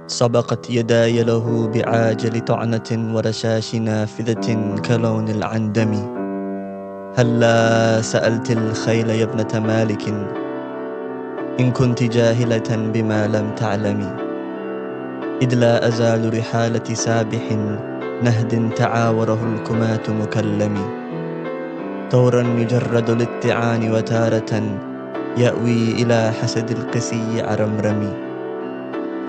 سبقت يداي له بعاجل طعنة ورشاش نافذة كلون العندم. هلا سألت الخيل يا ابنة مالك إن كنت جاهلة بما لم تعلمي، إذ لا أزال رحالة سابح نهد تعاوره الكماة مكلمي. ثورا يجرد للطعان وتارة يأوي إلى حسد القسي عرمرمي.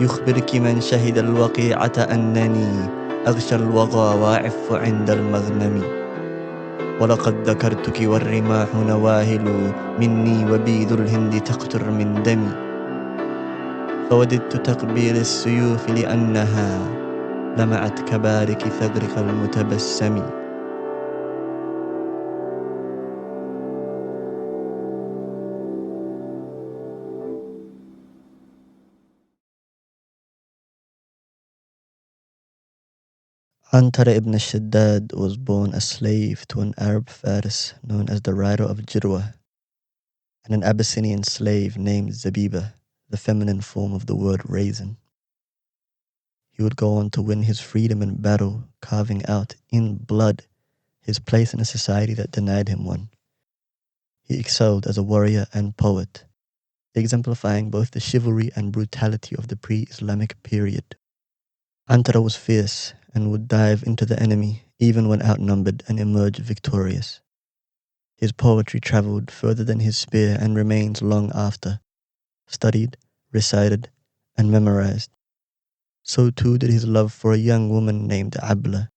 يخبرك من شهد الوقيعة أنني أغشى الوغى واعف عند المغنم. ولقد ذكرتك والرماح نواهل مني وبيد الهند تقطر من دمي. فوددت تقبيل السيوف لأنها لمعت كبارك ثغرك المتبسم. Antarah Ibn Shaddad was born a slave to an Arab Faris known as the rider of Jirwa, and an Abyssinian slave named Zabiba, the feminine form of the word raisin. He would go on to win his freedom in battle, carving out in blood his place in a society that denied him one. He excelled as a warrior and poet, exemplifying both the chivalry and brutality of the pre-Islamic period. Antarah was fierce and would dive into the enemy even when outnumbered and emerge victorious. His poetry traveled further than his spear and remains long after, studied, recited, and memorized. So too did his love for a young woman named Ablah,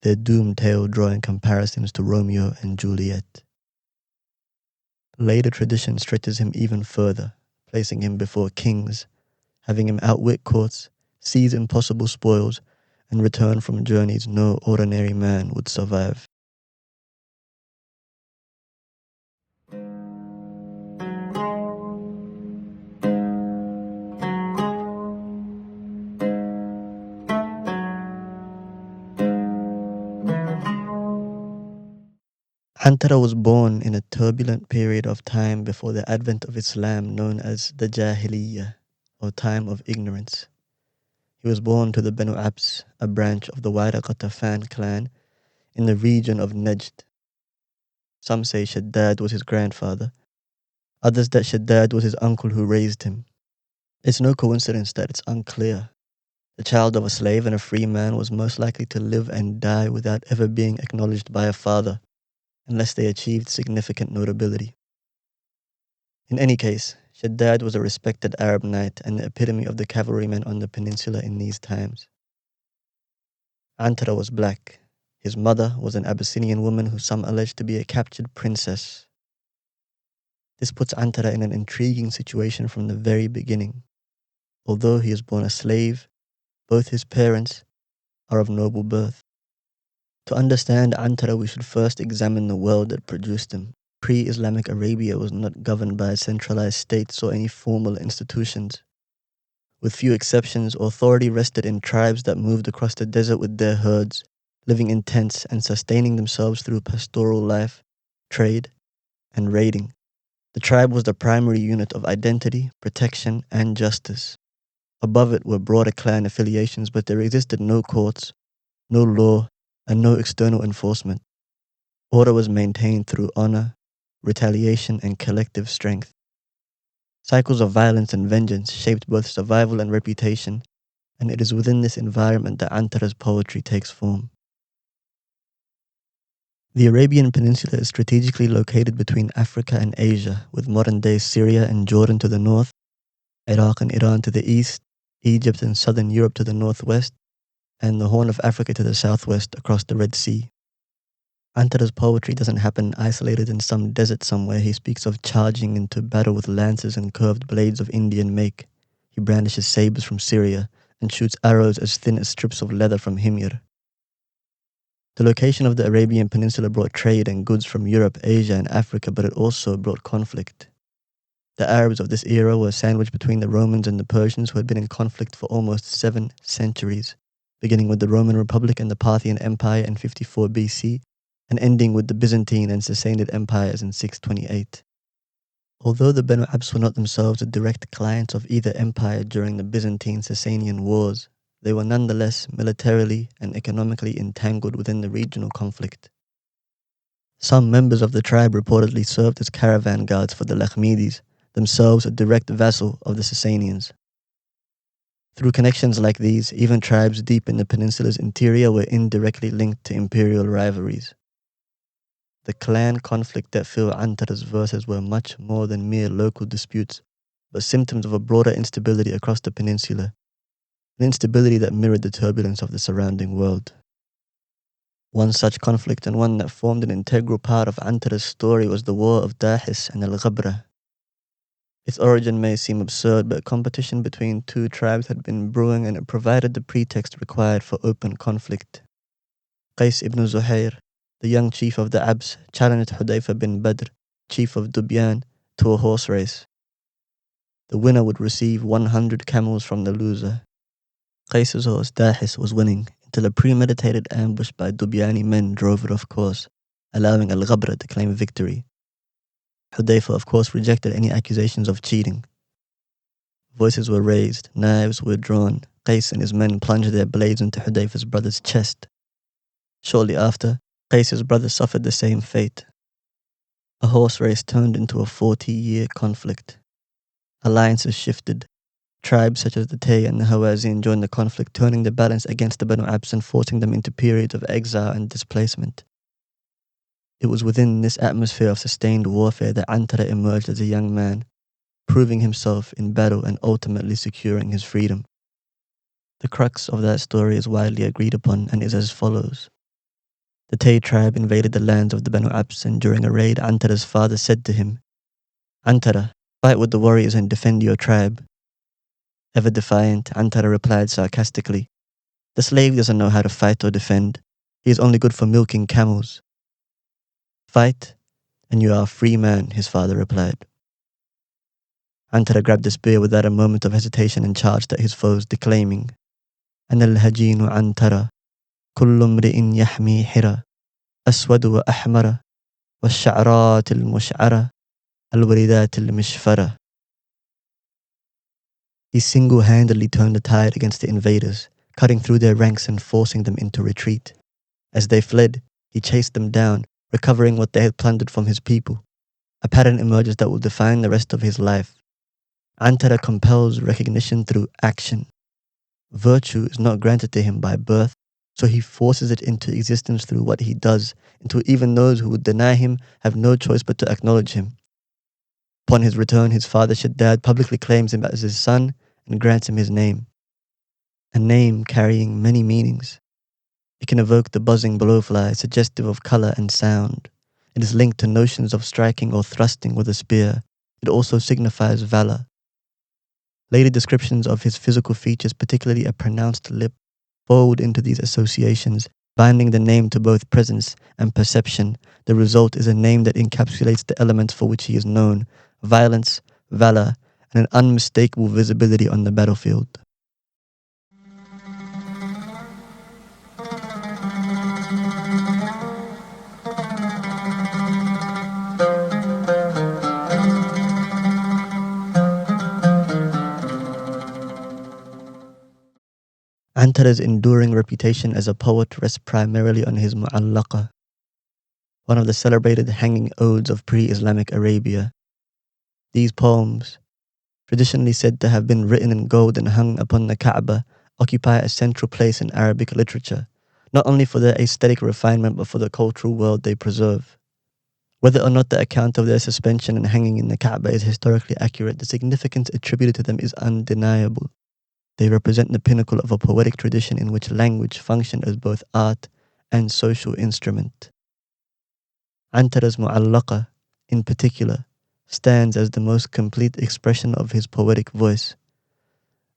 their doomed tale drawing comparisons to Romeo and Juliet. Later tradition stretches him even further, placing him before kings, having him outwit courts, seize impossible spoils, and return from journeys no ordinary man would survive. Antarah was born in a turbulent period of time before the advent of Islam known as the Jahiliyyah, or time of ignorance. He was born to the Banu Abs, a branch of the wider Ghatafan clan in the region of Najd. Some say Shaddad was his grandfather, others that Shaddad was his uncle who raised him. It's no coincidence that it's unclear. The child of a slave and a free man was most likely to live and die without ever being acknowledged by a father, unless they achieved significant notability. In any case, Shaddad was a respected Arab knight and the epitome of the cavalryman on the peninsula in these times. Antarah was black. His mother was an Abyssinian woman who some allege to be a captured princess. This puts Antarah in an intriguing situation from the very beginning. Although he is born a slave, both his parents are of noble birth. To understand Antarah, we should first examine the world that produced him. Pre-Islamic Arabia was not governed by centralized states or any formal institutions. With few exceptions, authority rested in tribes that moved across the desert with their herds, living in tents and sustaining themselves through pastoral life, trade, and raiding. The tribe was the primary unit of identity, protection, and justice. Above it were broader clan affiliations, but there existed no courts, no law, and no external enforcement. Order was maintained through honor, retaliation, and collective strength. Cycles of violence and vengeance shaped both survival and reputation, and it is within this environment that Antarah's poetry takes form. The Arabian Peninsula is strategically located between Africa and Asia, with modern-day Syria and Jordan to the north, Iraq and Iran to the east, Egypt and southern Europe to the northwest, and the Horn of Africa to the southwest across the Red Sea. Antarah's poetry doesn't happen isolated in some desert somewhere. He speaks of charging into battle with lances and curved blades of Indian make. He brandishes sabers from Syria and shoots arrows as thin as strips of leather from Himyar. The location of the Arabian Peninsula brought trade and goods from Europe, Asia, and Africa, but it also brought conflict. The Arabs of this era were sandwiched between the Romans and the Persians, who had been in conflict for almost 7 centuries, beginning with the Roman Republic and the Parthian Empire in 54 BC, and ending with the Byzantine and Sassanid empires in 628. Although the Banu Abs were not themselves the direct clients of either empire during the Byzantine-Sasanian wars, they were nonetheless militarily and economically entangled within the regional conflict. Some members of the tribe reportedly served as caravan guards for the Lakhmidis, themselves a direct vassal of the Sasanians. Through connections like these, even tribes deep in the peninsula's interior were indirectly linked to imperial rivalries. The clan conflict that filled ʿAntarah's verses were much more than mere local disputes, but symptoms of a broader instability across the peninsula, an instability that mirrored the turbulence of the surrounding world. One such conflict, and one that formed an integral part of ʿAntarah's story, was the War of Dahis and Al-Ghabra. Its origin may seem absurd, but competition between two tribes had been brewing, and it provided the pretext required for open conflict. Qais ibn Zuhair, the young chief of the Abs, challenged Hudayfa bin Badr, chief of Dubyan, to a horse race. The winner would receive 100 camels from the loser. Qais's horse Dahis was winning until a premeditated ambush by Dubyani men drove it off course, allowing Al-Ghabra to claim victory. Hudayfa, of course, rejected any accusations of cheating. Voices were raised, knives were drawn. Qais and his men plunged their blades into Hudayfa's brother's chest. Shortly after, Qais's brother suffered the same fate. A horse race turned into a 40-year conflict. Alliances shifted. Tribes such as the Tay and the Hawazin joined the conflict, turning the balance against the Banu Abs and forcing them into periods of exile and displacement. It was within this atmosphere of sustained warfare that ʿAntarah emerged as a young man, proving himself in battle and ultimately securing his freedom. The crux of that story is widely agreed upon and is as follows. The Tay tribe invaded the lands of the Banu Abs, and during a raid, ʿAntarah's father said to him, "ʿAntarah, fight with the warriors and defend your tribe." Ever defiant, ʿAntarah replied sarcastically, "The slave doesn't know how to fight or defend. He is only good for milking camels." "Fight, and you are a free man," his father replied. ዐntarah grabbed a spear without a moment of hesitation and charged at his foes, declaiming, "أنا الهجين ዐنtarah, كل امرئ يحمي حرى، أسود وأحمر، والشعرات المشعرة، الوردات المشفرة." He single-handedly turned the tide against the invaders, cutting through their ranks and forcing them into retreat. As they fled, he chased them down, recovering what they had plundered from his people. A pattern emerges that will define the rest of his life. ዐntarah compels recognition through action. Virtue is not granted to him by birth, so he forces it into existence through what he does, until even those who would deny him have no choice but to acknowledge him. Upon his return, his father Shaddad publicly claims him as his son and grants him his name. A name carrying many meanings. It can evoke the buzzing blowfly, suggestive of color and sound. It is linked to notions of striking or thrusting with a spear. It also signifies valor. Later descriptions of his physical features, particularly a pronounced lip, fold into these associations, binding the name to both presence and perception. The result is a name that encapsulates the elements for which he is known: violence, valor, and an unmistakable visibility on the battlefield. ዐntarah's enduring reputation as a poet rests primarily on his Muʻallaqāt, one of the celebrated hanging odes of pre-Islamic Arabia. These poems, traditionally said to have been written in gold and hung upon the Kaaba, occupy a central place in Arabic literature, not only for their aesthetic refinement but for the cultural world they preserve. Whether or not the account of their suspension and hanging in the Kaaba is historically accurate, the significance attributed to them is undeniable. They represent the pinnacle of a poetic tradition in which language functioned as both art and social instrument. ዐntarah's Muʻallaqāt, in particular, stands as the most complete expression of his poetic voice,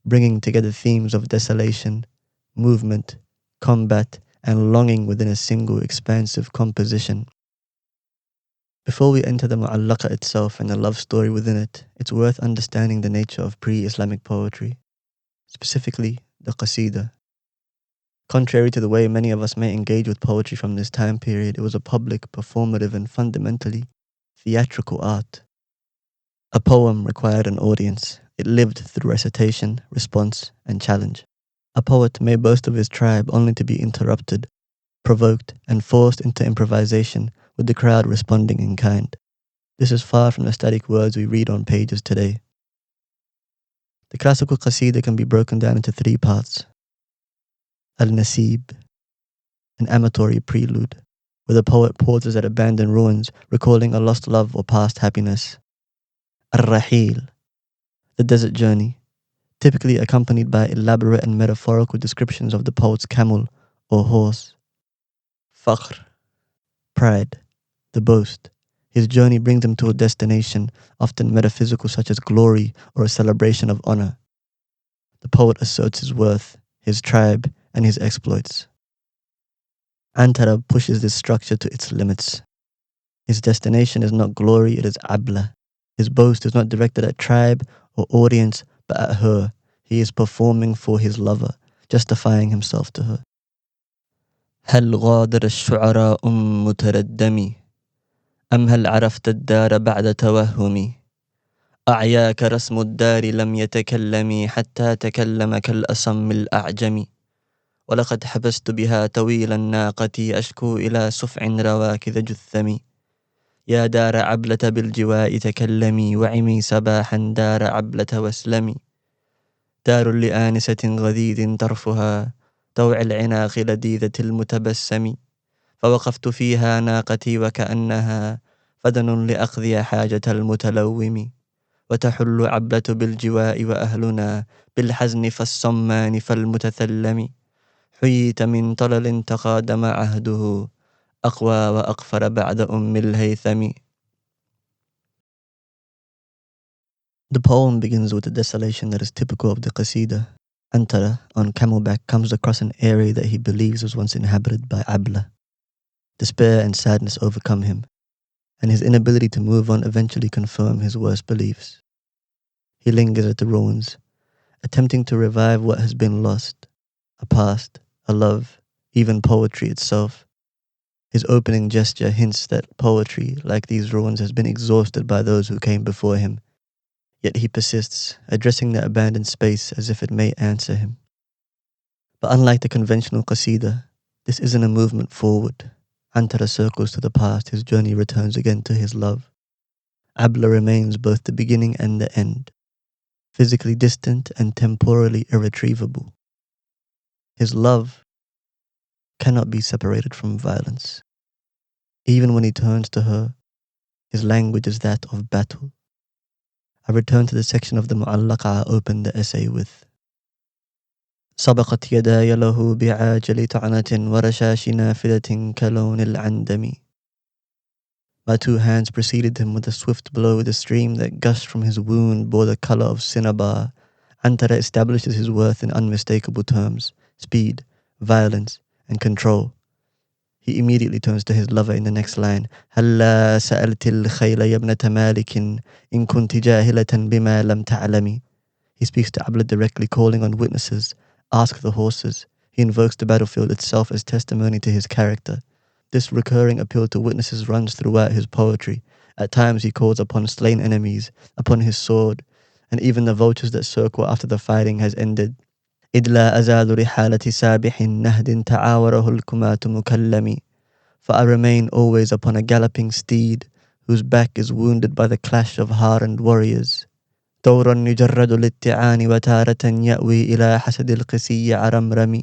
bringing together themes of desolation, movement, combat, and longing within a single expansive composition. Before we enter the Muʻallaqāt itself and the love story within it, it's worth understanding the nature of pre-Islamic poetry, specifically the qasida. Contrary to the way many of us may engage with poetry from this time period, it was a public, performative, and fundamentally theatrical art. A poem required an audience. It lived through recitation, response, and challenge. A poet may boast of his tribe only to be interrupted, provoked, and forced into improvisation, with the crowd responding in kind. This is far from the static words we read on pages today. The classical qasida can be broken down into three parts. Al-Nasib, an amatory prelude, where the poet pauses at abandoned ruins, recalling a lost love or past happiness. Al-Rahil, the desert journey, typically accompanied by elaborate and metaphorical descriptions of the poet's camel or horse. Fakhr, pride, the boast. His journey brings him to a destination, often metaphysical, such as glory or a celebration of honor. The poet asserts his worth, his tribe, and his exploits. ʿAntarah pushes this structure to its limits. His destination is not glory, it is Ablah. His boast is not directed at tribe or audience, but at her. He is performing for his lover, justifying himself to her. هل غادر الشعراء متردمي أم هل عرفت الدار بعد توهمي أعياك رسم الدار لم يتكلمي حتى تكلم كالأصم الأعجمي ولقد حبست بها طويل الناقة أشكو إلى سفع رواكذ جثمي يا دار عبلة بالجواء تكلمي وعمي سباحا دار عبلة واسلمي دار لآنسة غديد طرفها طوع العناق لذيذة المتبسم فوقفت فيها ناقتي وكأنها فدن لأقضي حاجة المتلوم وتحل عبلة بالجواء وأهلنا بالحزن فالصمان فالمتثلم حييت من طلل تقادم عهده أقوى وأقفر بعد أم الهيثم. The poem begins with the desolation that is typical of the qasida. Antarah, on camelback, comes across an area that he believes was once inhabited by Ablah. Despair and sadness overcome him, and his inability to move on eventually confirm his worst beliefs. He lingers at the ruins, attempting to revive what has been lost, a past, a love, even poetry itself. His opening gesture hints that poetry, like these ruins, has been exhausted by those who came before him. Yet he persists, addressing the abandoned space as if it may answer him. But unlike the conventional qasida, this isn't a movement forward. ʿAntarah circles to the past, his journey returns again to his love. Ablah remains both the beginning and the end, physically distant and temporally irretrievable. His love cannot be separated from violence. Even when he turns to her, his language is that of battle. I return to the section of the Muʻallaqāt I opened the essay with. سبقت يداي له بعاجل طعنة ورشاش نافذة كلون العندم. My two hands preceded him with a swift blow. The stream that gushed from his wound bore the color of cinnabar. ʿAntarah establishes his worth in unmistakable terms: speed, violence, and control. He immediately turns to his lover in the next line. هلا سألت الخيل يا ابنة مالك إن كنت جاهلة بما لم تعلمي. He speaks to Ablah directly, calling on witnesses. Ask the horses. He invokes the battlefield itself as testimony to his character. This recurring appeal to witnesses runs throughout his poetry. At times he calls upon slain enemies, upon his sword, and even the vultures that circle after the fighting has ended. إذ لا أزال رحالة سابح نهد تعاوره الكمات مكلم. For I remain always upon a galloping steed, whose back is wounded by the clash of hardened warriors. دور يجرد للتعان وتارة يأوي إلى حسد القسي عرمرم.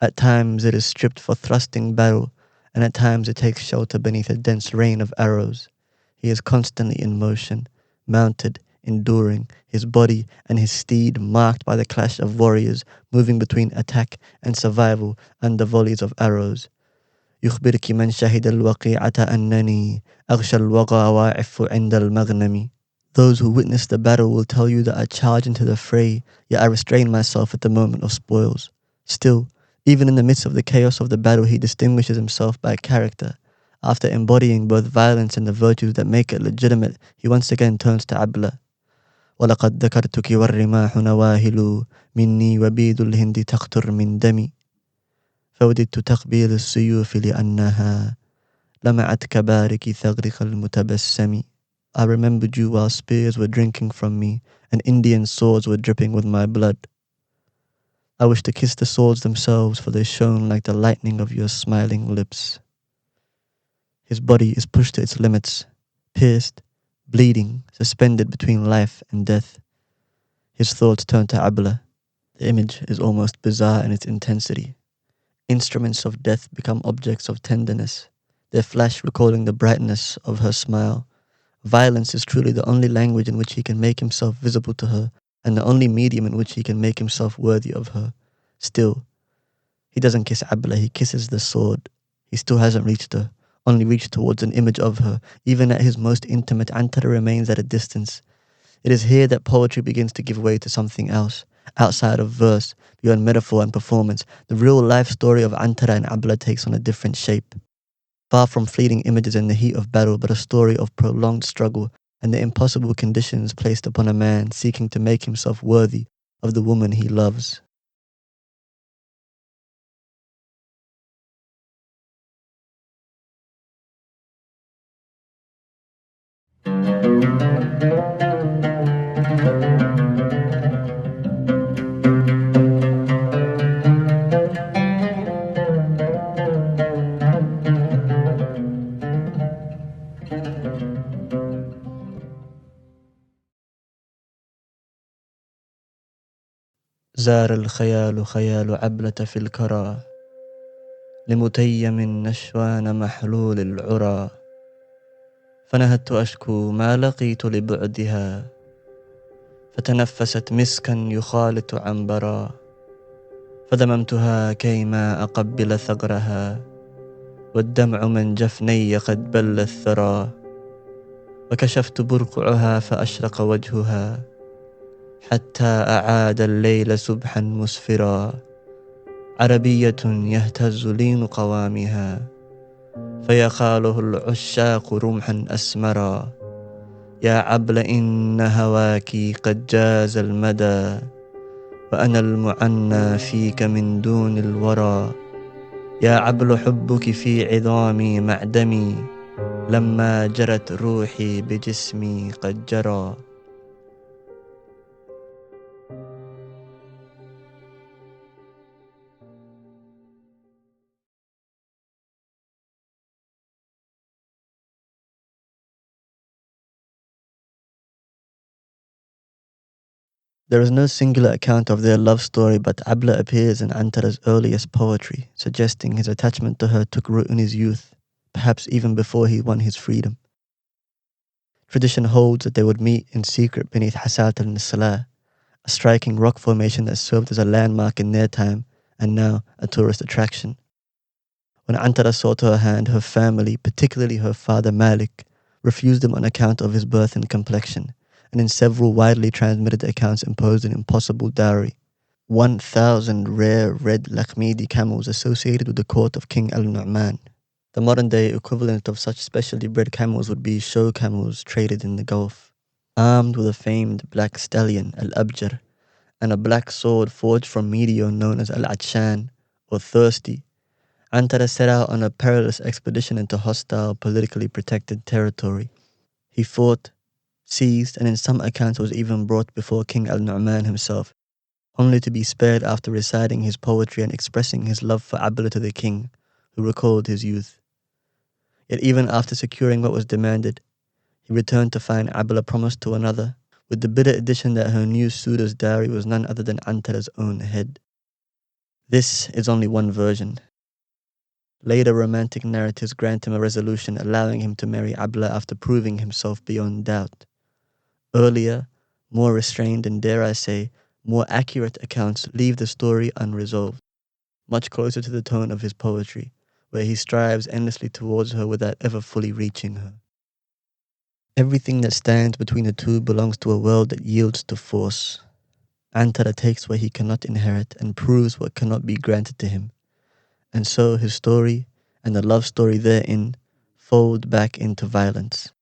At times it is stripped for thrusting battle, and at times it takes shelter beneath a dense rain of arrows. He is constantly in motion, mounted, enduring, his body and his steed marked by the clash of warriors, moving between attack and survival under volleys of arrows. يخبرك من شهد الوقيعة أنني أغشى الوغى واعف عند المغنم. Those who witness the battle will tell you that I charge into the fray, yet I restrain myself at the moment of spoils. Still, even in the midst of the chaos of the battle, he distinguishes himself by character. After embodying both violence and the virtues that make it legitimate, he once again turns to Ablah. وَلَقَدْ ذَكَرْتُكِ وَالرِّمَاحُ نَوَاهِلُ مِنِّي وَبِيدُ الْهِنْدِ تَقْطُرْ مِنْ دَمِي فوددت تقبيل السيوف لأنها لمعت كبارك ثغرق المتبسم. I remembered you while spears were drinking from me and Indian swords were dripping with my blood. I wish to kiss the swords themselves, for they shone like the lightning of your smiling lips. His body is pushed to its limits, pierced, bleeding, suspended between life and death. His thoughts turn to Ablah. The image is almost bizarre in its intensity. Instruments of death become objects of tenderness, their flash recalling the brightness of her smile. Violence is truly the only language in which he can make himself visible to her, and the only medium in which he can make himself worthy of her. Still, he doesn't kiss Ablah, he kisses the sword. He still hasn't reached her, only reached towards an image of her. Even at his most intimate, ʿAntarah remains at a distance. It is here that poetry begins to give way to something else, outside of verse, beyond metaphor and performance. The real life story of ʿAntarah and Ablah takes on a different shape. Far from fleeting images in the heat of battle, but a story of prolonged struggle and the impossible conditions placed upon a man seeking to make himself worthy of the woman he loves. زار الخيال خيال عبلة في الكرى لمتيم نشوان محلول العرى فنهدت أشكو ما لقيت لبعدها فتنفست مسكا يخالط عنبرا فذممتها كيما أقبل ثغرها والدمع من جفني قد بل الثرى وكشفت برقعها فأشرق وجهها حتى أعاد الليل سبحا مسفرا عربية يهتز لين قوامها فيخاله العشاق رمحا أسمرا يا عبل إن هواك قد جاز المدى وأنا المعنى فيك من دون الورى يا عبل حبك في عظامي معدمي لما جرت روحي بجسمي قد جرى. There is no singular account of their love story, but Ablah appears in ʿAntarah's earliest poetry, suggesting his attachment to her took root in his youth, perhaps even before he won his freedom. Tradition holds that they would meet in secret beneath Hasat al-Salah, a striking rock formation that served as a landmark in their time and now a tourist attraction. When ʿAntarah sought her hand, her family, particularly her father Malik, refused him on account of his birth and complexion, and in several widely transmitted accounts imposed an impossible dowry. 1,000 rare red Lakhmidi camels associated with the court of King al-Nu'man. The modern-day equivalent of such specially bred camels would be show camels traded in the Gulf. Armed with a famed black stallion, al-Abjar, and a black sword forged from meteor known as al-Atshan, or thirsty, ʿAntarah set out on a perilous expedition into hostile, politically protected territory. He fought, seized, and in some accounts was even brought before King al-Nu'man himself, only to be spared after reciting his poetry and expressing his love for Ablah to the king, who recalled his youth. Yet even after securing what was demanded, he returned to find Ablah promised to another, with the bitter addition that her new suitor's dowry was none other than ʿAntarah's own head. This is only one version. Later romantic narratives grant him a resolution allowing him to marry Ablah after proving himself beyond doubt. Earlier, more restrained and, dare I say, more accurate accounts leave the story unresolved, much closer to the tone of his poetry, where he strives endlessly towards her without ever fully reaching her. Everything that stands between the two belongs to a world that yields to force. ʿAntarah takes what he cannot inherit and proves what cannot be granted to him. And so his story and the love story therein fold back into violence.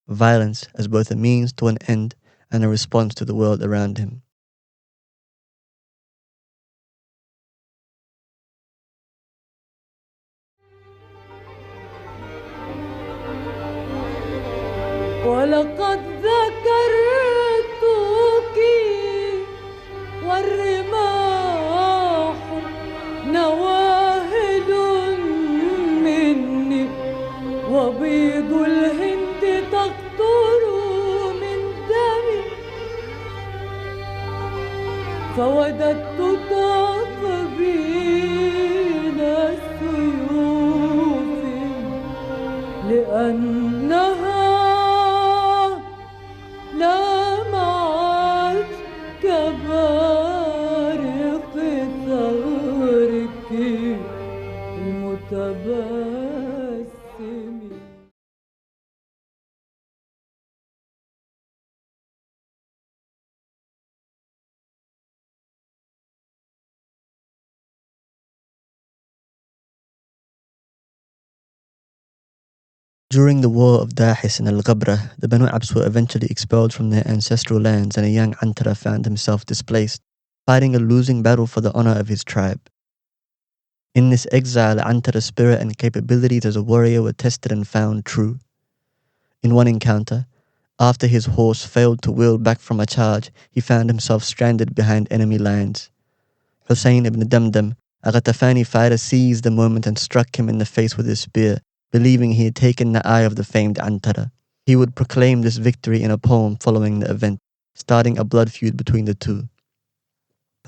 Violence as both a means to an end and a response to the world around him. ولقد ذكرتك والرماح نواهل مني وبيض الهند تقطر من دمي فوددت تقبيل السيوف لأنها لمعت كبارق ثغرك المتبسم. During the war of Dahis and Al-Ghabra, the Banu Abs were eventually expelled from their ancestral lands, and a young ʿAntarah found himself displaced, fighting a losing battle for the honor of his tribe. In this exile, ʿAntarah's spirit and capabilities as a warrior were tested and found true. In one encounter, after his horse failed to wheel back from a charge, he found himself stranded behind enemy lines. Husayn ibn Damdam, a Ghatafani fighter, seized the moment and struck him in the face with his spear, believing he had taken the eye of the famed ʿAntarah. He would proclaim this victory in a poem following the event, starting a blood feud between the two.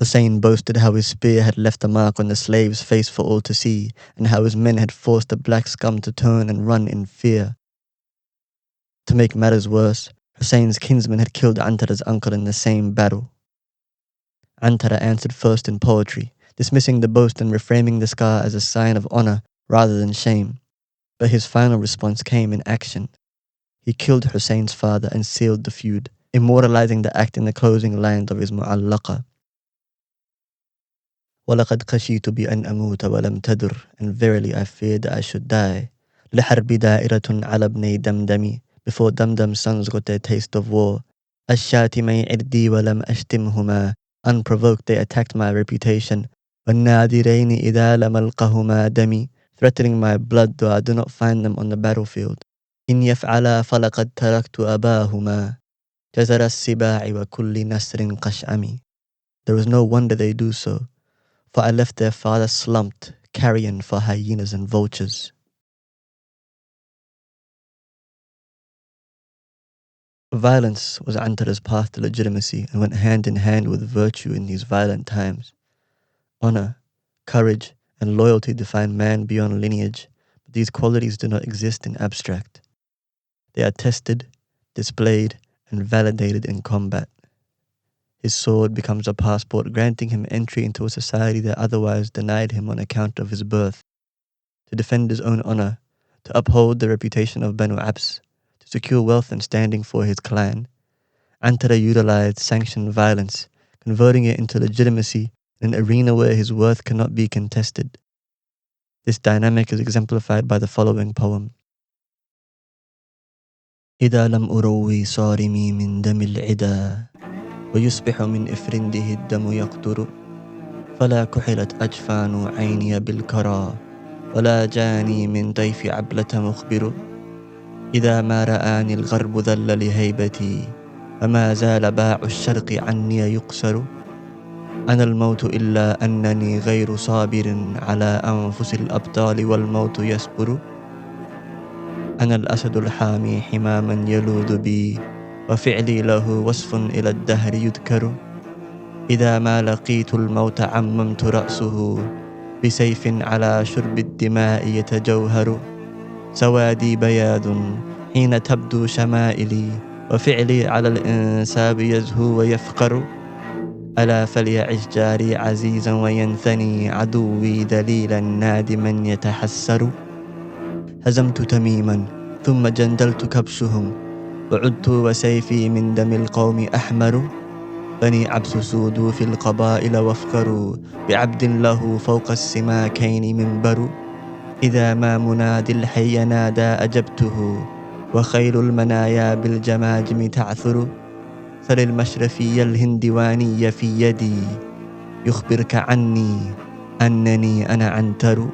Husayn boasted how his spear had left a mark on the slave's face for all to see, and how his men had forced the black scum to turn and run in fear. To make matters worse, Husayn's kinsman had killed ʿAntarah's uncle in the same battle. ʿAntarah answered first in poetry, dismissing the boast and reframing the scar as a sign of honor rather than shame. But his final response came in action. He killed Husayn's father and sealed the feud, immortalizing the act in the closing lines of his Muʻallaqāt. وَلَقَدْ خَشِيتُ بِأَنْ أَمُوتَ وَلَمْ تَدُرْ, and verily I feared that I should die. لِحَرْبِ دَائِرَةٌ عَلَى ابْنَيْ دَمْدَمِ, before Damdam's sons got their taste of war. الشاتمي عِرْدِي وَلَمْ أَشْتِمْهُمَا, unprovoked they attacked my reputation. وَالنَّادِرَيْنِ إِذَا لَمْ أَلْقَهُمَا دَمِي, threatening my blood though I do not find them on the battlefield. إِنْ يَفْعَلَا فَلَقَدْ تَرَكْتُ أَبَاهُمَا جَزَرَ السِّبَاعِ وَكُلِّ نَسْرٍ قَشْعَمِ. There is no wonder they do so, for I left their father slumped, carrion for hyenas and vultures. Violence was ʿAntarah's path to legitimacy and went hand in hand with virtue in these violent times. Honor, courage, and loyalty define man beyond lineage, but these qualities do not exist in abstract. They are tested, displayed, and validated in combat. His sword becomes a passport granting him entry into a society that otherwise denied him on account of his birth. To defend his own honor, to uphold the reputation of Banu Abs, to secure wealth and standing for his clan, ʿAntarah utilized sanctioned violence, converting it into legitimacy in an arena where his worth cannot be contested. This dynamic is exemplified by the following poem. إذا لم أروي صارمي من دم العدا ويصبح من إفرنده الدم يقطر فلا كحلت أجفان عيني بالكرى ولا جاني من طيف عبلة مخبر إذا ما رآني الغرب ذل لهيبتي وما زال باع الشرق عني يقصر أنا الموت إلا أنني غير صابر على أنفس الأبطال والموت يصبر أنا الأسد الحامي حماما يلوذ بي وفعلي له وصف إلى الدهر يذكر إذا ما لقيت الموت عممت رأسه بسيف على شرب الدماء يتجوهر سوادي بياض حين تبدو شمائلي وفعلي على الإنساب يزهو ويفقر ألا فليعش جاري عزيزا وينثني عدوي ذليلا نادما يتحسر هزمت تميما ثم جندلت كبشهم وعدت وسيفي من دم القوم أحمر بني عبس سودوا في القبائل وافخروا بعبد له فوق السماكين منبر إذا ما منادي الحي نادى أجبته وخيل المنايا بالجماجم تعثر سل المشرفي الهندواني في يدي يخبرك عني أنني أنا عنتر.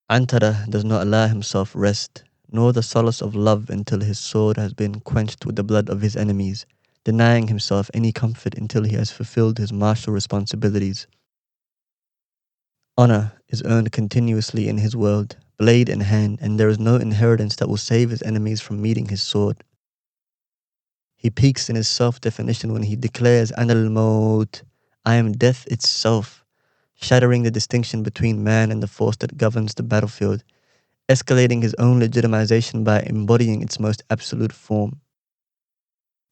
Antarah does not allow himself rest, nor the solace of love until his sword has been quenched with the blood of his enemies, denying himself any comfort until he has fulfilled his martial responsibilities. Honor is earned continuously in his world, blade in hand, and there is no inheritance that will save his enemies from meeting his sword. He peaks in his self-definition when he declares, "Ana al-Maut," I am death itself, shattering the distinction between man and the force that governs the battlefield, escalating his own legitimization by embodying its most absolute form.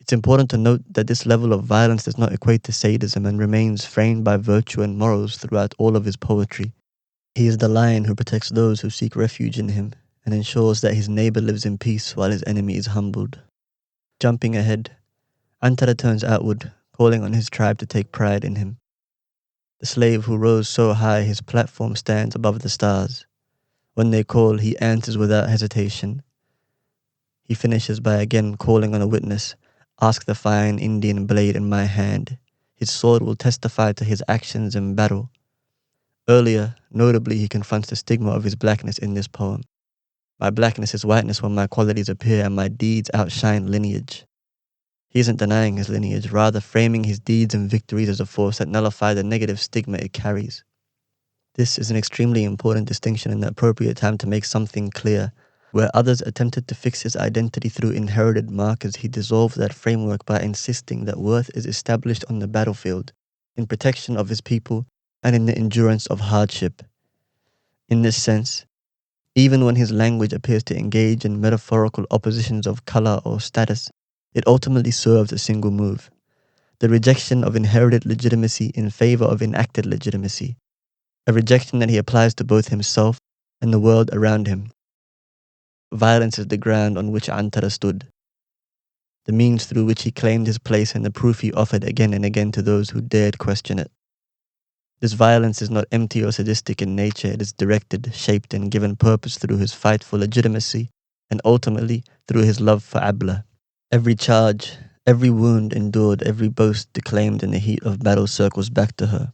It's important to note that this level of violence does not equate to sadism and remains framed by virtue and morals throughout all of his poetry. He is the lion who protects those who seek refuge in him and ensures that his neighbor lives in peace while his enemy is humbled. Jumping ahead, Antarah turns outward, calling on his tribe to take pride in him. The slave who rose so high his platform stands above the stars. When they call, he answers without hesitation. He finishes by again calling on a witness. Ask the fine Indian blade in my hand. His sword will testify to his actions in battle. Earlier, notably, he confronts the stigma of his blackness in this poem. My blackness is whiteness when my qualities appear and my deeds outshine lineage. He isn't denying his lineage, rather framing his deeds and victories as a force that nullify the negative stigma it carries. This is an extremely important distinction and the appropriate time to make something clear. Where others attempted to fix his identity through inherited markers, he dissolved that framework by insisting that worth is established on the battlefield, in protection of his people, and in the endurance of hardship. In this sense, even when his language appears to engage in metaphorical oppositions of color or status, it ultimately serves a single move: the rejection of inherited legitimacy in favor of enacted legitimacy, a rejection that he applies to both himself and the world around him. Violence is the ground on which Antarah stood, the means through which he claimed his place and the proof he offered again and again to those who dared question it. This violence is not empty or sadistic in nature, it is directed, shaped, and given purpose through his fight for legitimacy and ultimately through his love for Ablah. Every charge, every wound endured, every boast declaimed in the heat of battle circles back to her.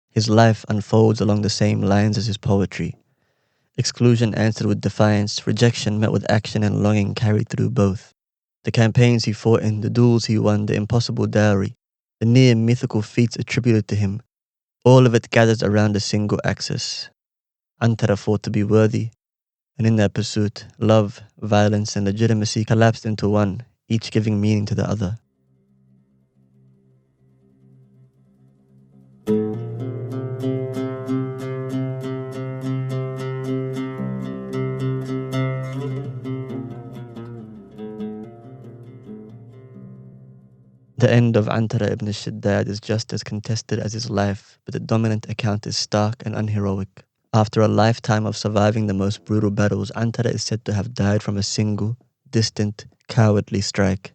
His life unfolds along the same lines as his poetry. Exclusion answered with defiance, rejection met with action, and longing carried through both. The campaigns he fought in, the duels he won, the impossible dowry, the near mythical feats attributed to him, all of it gathers around a single axis. Antarah fought to be worthy, and in their pursuit, love, violence, and legitimacy collapsed into one, each giving meaning to the other. The end of Antarah Ibn Shaddad is just as contested as his life, but the dominant account is stark and unheroic. After a lifetime of surviving the most brutal battles, Antarah is said to have died from a single, distant, cowardly strike.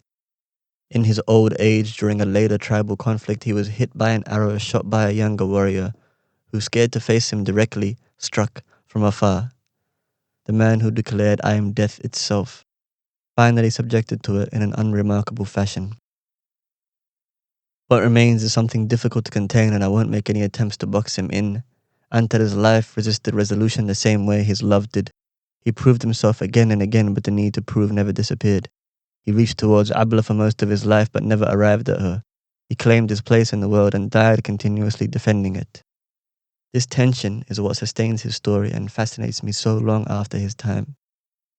In his old age, during a later tribal conflict, he was hit by an arrow shot by a younger warrior, who, scared to face him directly, struck from afar. The man who declared, "I am death itself," finally subjected to it in an unremarkable fashion. What remains is something difficult to contain, and I won't make any attempts to box him in. Antarah's life resisted resolution the same way his love did. He proved himself again and again, but the need to prove never disappeared. He reached towards Ablah for most of his life, but never arrived at her. He claimed his place in the world and died continuously defending it. This tension is what sustains his story and fascinates me so long after his time.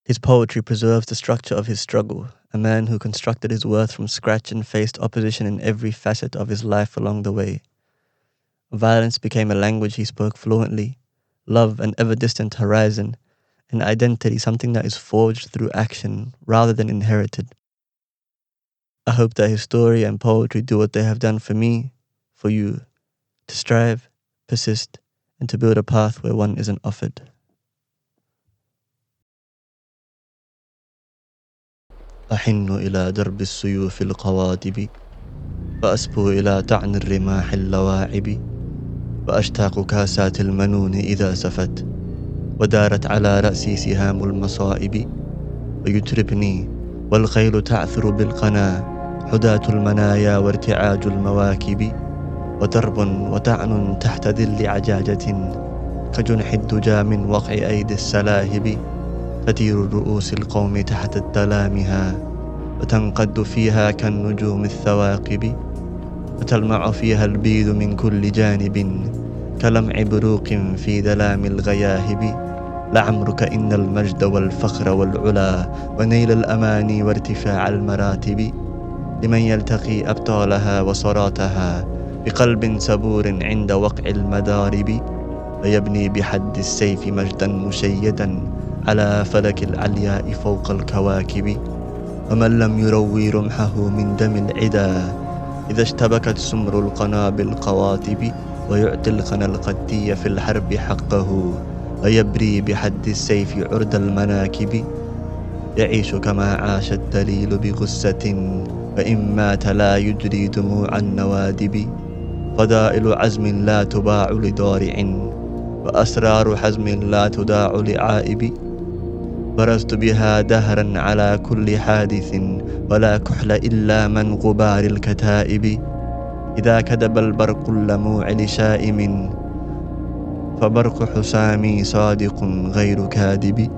His poetry preserves the structure of his struggle, a man who constructed his worth from scratch and faced opposition in every facet of his life along the way. Violence became a language he spoke fluently, love an ever-distant horizon, and identity something that is forged through action rather than inherited. I hope that his story and poetry do what they have done for me, for you, to strive, persist, and to build a path where one isn't offered. أحن إلى درب السيوف القواطب فأسبو إلى طعن الرماح اللواعب وأشتاق كاسات المنون إذا سفت ودارت على رأسي سهام المصائب ويتربني والخيل تعثر بالقنا حداة المنايا وارتعاج المواكب وترب وطعن تحت ذل عجاجة كجنح الدجى من وقع أيدي السلاهب، تدير رؤوس القوم تحت التلامها، وتنقد فيها كالنجوم الثواقب، وتلمع فيها البيض من كل جانب كلمع بروق في ظلام الغياهب. لعمرك إن المجد والفخر والعلا ونيل الأماني وارتفاع المراتب لمن يلتقي أبطالها وصراتها بقلب سبور عند وقع المدارب، ويبني بحد السيف مجدا مشيدا على فلك العلياء فوق الكواكب. ومن لم يروي رمحه من دم العدا إذا اشتبكت سمر القنابل قواطب، ويعطي القنا القدي في الحرب حقه ويبري بحد السيف عرض المناكب. يعيش كما عاش الدليل بغصة، وإن مات لا يجري دموع النوادب. فضائل عزم لا تباع لضارع، وأسرار حزم لا تداع لعائب. برزت بها دهرا على كل حادث، ولا كحل إلا من غبار الكتائب. إذا كدب البرق اللموع لشائم، فبرق حسامي صادق غير كاذب.